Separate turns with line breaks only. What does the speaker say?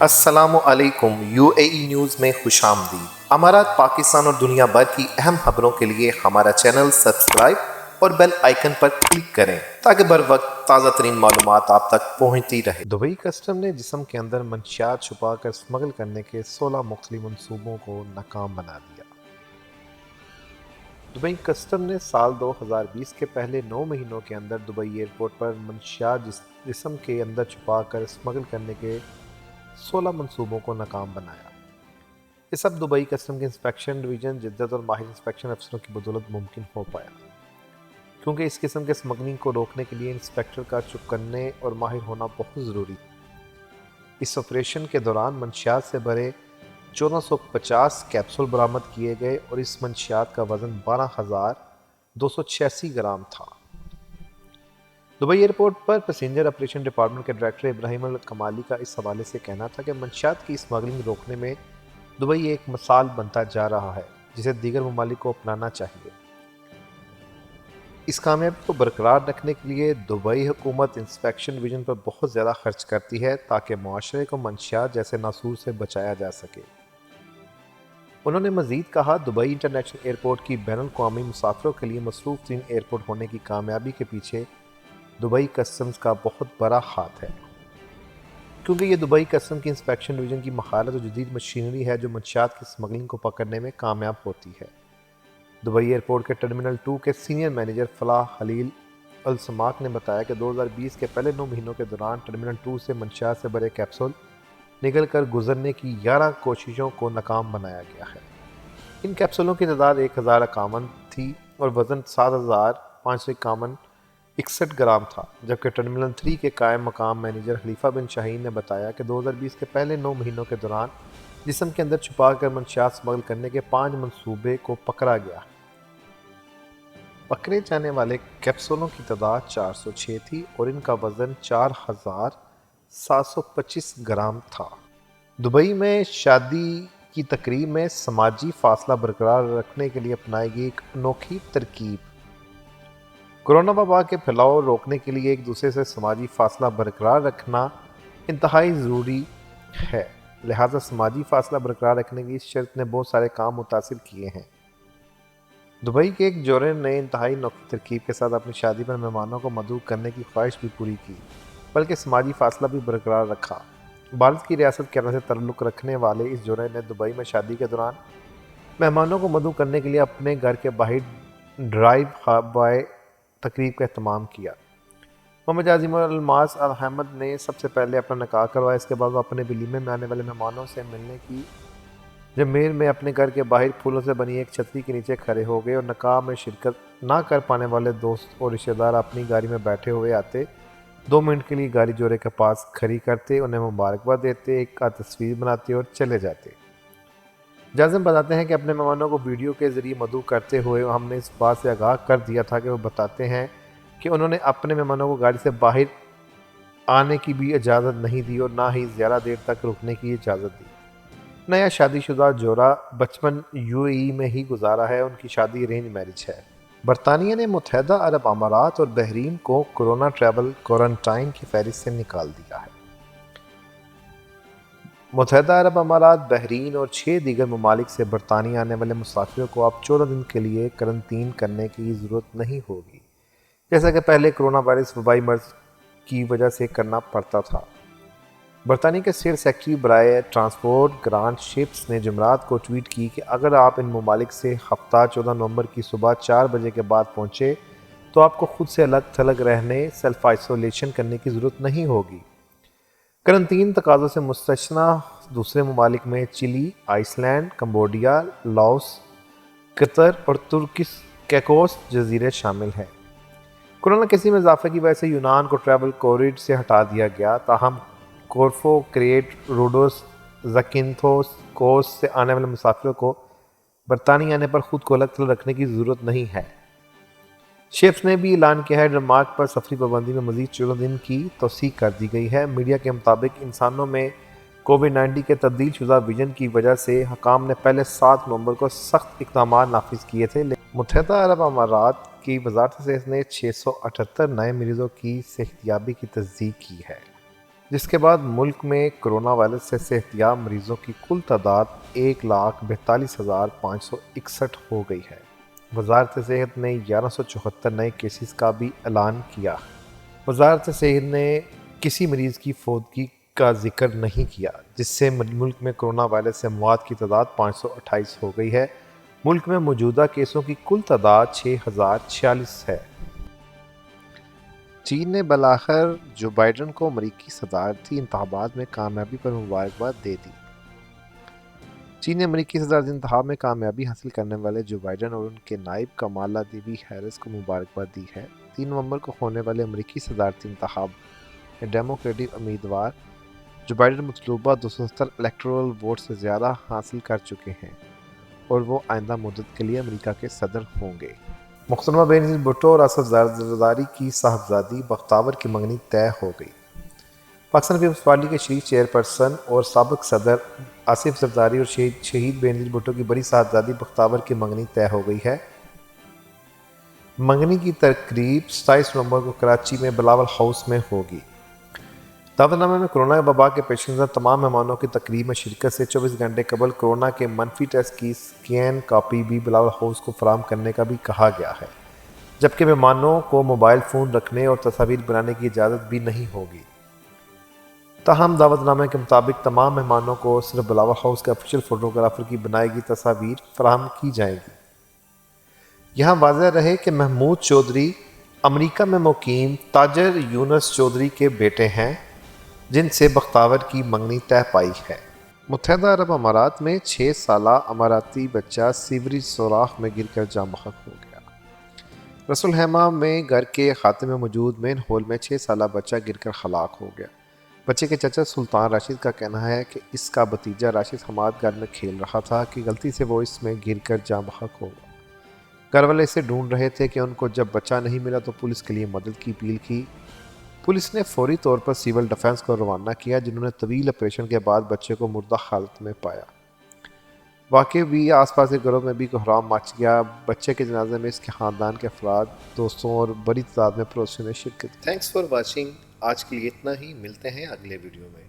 السلام علیکم، UAE news میں خوش آمدید۔ امارات، پاکستان اور دنیا بھر کی اہم خبروں کے لیے ہمارا چینل سبسکرائب اور بیل آئیکن پر کلک کریں تاکہ بر وقت تازہ ترین معلومات آپ تک پہنچتی رہے۔ دبئی کسٹم نے جسم کے اندر منشیات چھپا کر سمگل کرنے کے 16 مختلف منصوبوں کو ناکام بنا دیا۔ دبئی کسٹم نے سال 2020 کے پہلے 9 مہینوں کے اندر دبئی ایئرپورٹ پر منشیات جسم کے اندر چھپا کر سمگل کرنے کے 16 منصوبوں کو ناکام بنایا۔ یہ سب دبئی کسٹم کے انسپیکشن ڈویژن جدت اور ماہر انسپیکشن افسروں کی بدولت ممکن ہو پایا، کیونکہ اس قسم کے سمگلنگ کو روکنے کے لیے انسپیکٹر کا چوکنے اور ماہر ہونا بہت ضروری ہے۔ اس آپریشن کے دوران منشیات سے بھرے 1450 کیپسول برآمد کیے گئے اور اس منشیات کا وزن 12,286 گرام تھا۔ دبئی ایئرپورٹ پر پیسنجر آپریشن ڈپارٹمنٹ کے ڈائریکٹر ابراہیم الکمالی کا اس حوالے سے کہنا تھا کہ منشیات کی اسمگلنگ روکنے میں دبئی ایک مثال بنتا جا رہا ہے جسے دیگر ممالک کو اپنانا چاہیے۔ اس کامیابی کو برقرار رکھنے کے لیے دبئی حکومت انسپیکشن ڈویژن پر بہت زیادہ خرچ کرتی ہے تاکہ معاشرے کو منشیات جیسے ناسور سے بچایا جا سکے۔ انہوں نے مزید کہا، دبئی انٹرنیشنل ایئرپورٹ کی بین الاقوامی مسافروں کے لیے مصروف ترین ایئرپورٹ ہونے کی کامیابی کے پیچھے دبئی کسٹمز کا بہت بڑا ہاتھ ہے، کیونکہ یہ دبئی کسٹم کی انسپیکشن ڈویژن کی مہارت اور جدید مشینری ہے جو منشیات کی اسمگلنگ کو پکڑنے میں کامیاب ہوتی ہے۔ دبئی ایئرپورٹ کے ٹرمینل 2 کے سینئر مینیجر فلاح خلیل السماک نے بتایا کہ 2020 کے پہلے 9 مہینوں کے دوران ٹرمینل 2 سے منشیات سے بھرے کیپسول نکل کر گزرنے کی 11 کوششوں کو ناکام بنایا گیا ہے۔ ان کیپسولوں کی تعداد 1051 تھی اور وزن 7561 گرام تھا، جبکہ ٹرمینل 3 کے قائم مقام مینیجر خلیفہ بن شاہین نے بتایا کہ 2020 کے پہلے 9 مہینوں کے دوران جسم کے اندر چھپا کر منشیات سمگل کرنے کے 5 منصوبے کو پکڑا گیا۔ پکڑے جانے والے کیپسولوں کی تعداد 406 تھی اور ان کا وزن 4725 گرام تھا۔ دبئی میں شادی کی تقریب میں سماجی فاصلہ برقرار رکھنے کے لیے اپنائی گئی ایک انوکھی ترکیب۔ کورونا وبا کے پھیلاؤ روکنے کے لیے ایک دوسرے سے سماجی فاصلہ برقرار رکھنا انتہائی ضروری ہے، لہٰذا سماجی فاصلہ برقرار رکھنے کی اس شرط نے بہت سارے کام متاثر کیے ہیں۔ دبئی کے ایک جوڑے نے انتہائی انوکھی ترکیب کے ساتھ اپنی شادی پر مہمانوں کو مدعو کرنے کی خواہش بھی پوری کی، بلکہ سماجی فاصلہ بھی برقرار رکھا۔ بھارت کی ریاست کیرلا سے تعلق رکھنے والے اس جوڑے نے دبئی میں شادی کے دوران مہمانوں کو مدعو کرنے کے لیے اپنے گھر کے باہر ڈرائیو بائے تقریب کا اہتمام کیا۔ محمد عظیم الماس احمد نے سب سے پہلے اپنا نکاح کروایا، اس کے بعد وہ اپنے ولیمے میں آنے والے مہمانوں سے ملنے کی جمیر میں اپنے گھر کے باہر پھولوں سے بنی ایک چھتری کے نیچے کھڑے ہو گئے اور نکاح میں شرکت نہ کر پانے والے دوست اور رشتہ دار اپنی گاڑی میں بیٹھے ہوئے آتے، 2 منٹ کے لیے گاڑی جوڑے کے پاس کھڑی کرتے، انہیں مبارکباد دیتے، ایک تصویر بناتے اور چلے جاتے۔ جازم بتاتے ہیں کہ اپنے مہمانوں کو ویڈیو کے ذریعے مدعو کرتے ہوئے ہم نے اس بات سے آگاہ کر دیا تھا کہ وہ بتاتے ہیں کہ انہوں نے اپنے مہمانوں کو گاڑی سے باہر آنے کی بھی اجازت نہیں دی اور نہ ہی زیادہ دیر تک رکنے کی اجازت دی۔ نیا شادی شدہ جوڑا بچپن UAE میں ہی گزارا ہے، ان کی شادی ارینج میرج ہے۔ برطانیہ نے متحدہ عرب امارات اور بحرین کو کورونا ٹریول کوارنٹائن کی فہرست سے نکال دیا ہے۔ متحدہ عرب امارات، بحرین اور 6 دیگر ممالک سے برطانیہ آنے والے مسافروں کو اب 14 دن کے لیے کرنٹین کرنے کی ضرورت نہیں ہوگی، جیسا کہ پہلے کورونا وائرس وبائی مرض کی وجہ سے کرنا پڑتا تھا۔ برطانیہ کے اسٹیٹ سیکرٹری برائے ٹرانسپورٹ گرانٹ شپس نے جمعرات کو ٹویٹ کی کہ اگر آپ ان ممالک سے ہفتہ 14 نومبر کی صبح 4 بجے کے بعد پہنچے تو آپ کو خود سے الگ تھلگ رہنے، سیلف آئسولیشن کرنے کی ضرورت نہیں ہوگی۔ کرنٹین تقاضوں سے مستثنیٰ دوسرے ممالک میں چلی، آئس لینڈ، کمبوڈیا، لاؤس، قطر اور ترکس کیکوس جزیرے شامل ہیں۔ کورونا کیسز میں اضافے کی وجہ سے یونان کو ٹریول کوریڈور سے ہٹا دیا گیا، تاہم کورفو، کریٹ، روڈوس، زکینتھوس، کوس سے آنے والے مسافروں کو برطانیہ آنے پر خود کو الگ تھلگ رکھنے کی ضرورت نہیں ہے۔ شپس نے بھی اعلان کیا ہے ڈنمارک پر سفری پابندی میں مزید 14 دن کی توسیع کر دی گئی ہے۔ میڈیا کے مطابق انسانوں میں کووڈ-19 کے تبدیل شدہ ویرینٹ کی وجہ سے حکام نے پہلے 7 نومبر کو سخت اقدامات نافذ کیے تھے، لیکن متحدہ عرب امارات کی وزارت صحت نے 678 نئے مریضوں کی صحتیابی کی تصدیق کی ہے، جس کے بعد ملک میں کرونا وائرس سے صحتیاب مریضوں کی کل تعداد 1,42,561 ہو گئی ہے۔ وزارت صحت نے 1174 نئے کیسز کا بھی اعلان کیا۔ وزارت صحت نے کسی مریض کی فوتگی کا ذکر نہیں کیا، جس سے ملک میں کرونا وائرس سے اموات کی تعداد 528 ہو گئی ہے۔ ملک میں موجودہ کیسوں کی کل تعداد 6,046 ہے۔ چین نے بالآخر جو بائیڈن کو امریکی صدارتی انتخابات میں کامیابی پر مبارکباد دے دی۔ چین نے امریکی صدارتی انتخاب میں کامیابی حاصل کرنے والے جو بائیڈن اور ان کے نائب کمالا دیوی ہیرس کو مبارکباد دی ہے۔ 3 نومبر کو ہونے والے امریکی صدارتی انتخاب میں ڈیموکریٹک امیدوار جو بائیڈن مطلوبہ 270 الیکٹورل ووٹ سے زیادہ حاصل کر چکے ہیں اور وہ آئندہ مدت کے لیے امریکہ کے صدر ہوں گے۔ محترمہ بینظیر بھٹو اور آصف زرداری کی صاحبزادی بختاور کی منگنی طے ہو گئی۔ پاکستان پیپلز پارٹی کے شریک چیئرپرسن اور سابق صدر آصف زرداری اور شہید بینظیر بھٹو کی بڑی صاحبزادی بختاور کی منگنی طے ہو گئی ہے۔ منگنی کی تقریب 27 نومبر کو کراچی میں بلاول ہاؤس میں ہوگی۔ دعوت نامے میں کرونا وبا کے پیش نظر تمام مہمانوں کی تقریب میں شرکت سے 24 گھنٹے قبل کرونا کے منفی ٹیسٹ کی اسکین کاپی بھی بلاول ہاؤس کو فراہم کرنے کا بھی کہا گیا ہے، جبکہ مہمانوں کو موبائل فون رکھنے اور تصاویر بنانے کی اجازت بھی نہیں ہوگی۔ تاہم دعوت نامے کے مطابق تمام مہمانوں کو صرف بلاول ہاؤس کے آفیشیل فوٹوگرافر کی بنائی گئی تصاویر فراہم کی جائیں گی۔ یہاں واضح رہے کہ محمود چودھری امریکہ میں مقیم تاجر یونس چودھری کے بیٹے ہیں، جن سے بختاور کی منگنی طے پائی ہے۔ متحدہ عرب امارات میں 6 سالہ اماراتی بچہ سیوریج سوراخ میں گر کر جاں بحق ہو گیا۔ رس الخیمہ میں گھر کے احاطے میں موجود مین ہال میں 6 سالہ بچہ گر کر ہلاک ہو گیا۔ بچے کے چچا سلطان راشد کا کہنا ہے کہ اس کا بھتیجا راشد حماد گھر میں کھیل رہا تھا کہ غلطی سے وہ اس میں گر کر جاں بحق ہو گیا۔ گھر والے اسے ڈھونڈ رہے تھے کہ ان کو جب بچہ نہیں ملا تو پولیس کے لیے مدد کی اپیل کی۔ پولیس نے فوری طور پر سول ڈیفنس کو روانہ کیا، جنہوں نے طویل آپریشن کے بعد بچے کو مردہ حالت میں پایا۔ واقعے بھی آس پاس کے گھروں میں بھی کوہرام مچ گیا۔ بچے کے جنازے میں اس کے خاندان کے افراد، دوستوں اور بڑی تعداد میں پڑوسیوں نے شرکت کی۔ Thanks for watching. آج کے لیے اتنا ہی، ملتے ہیں اگلے ویڈیو میں۔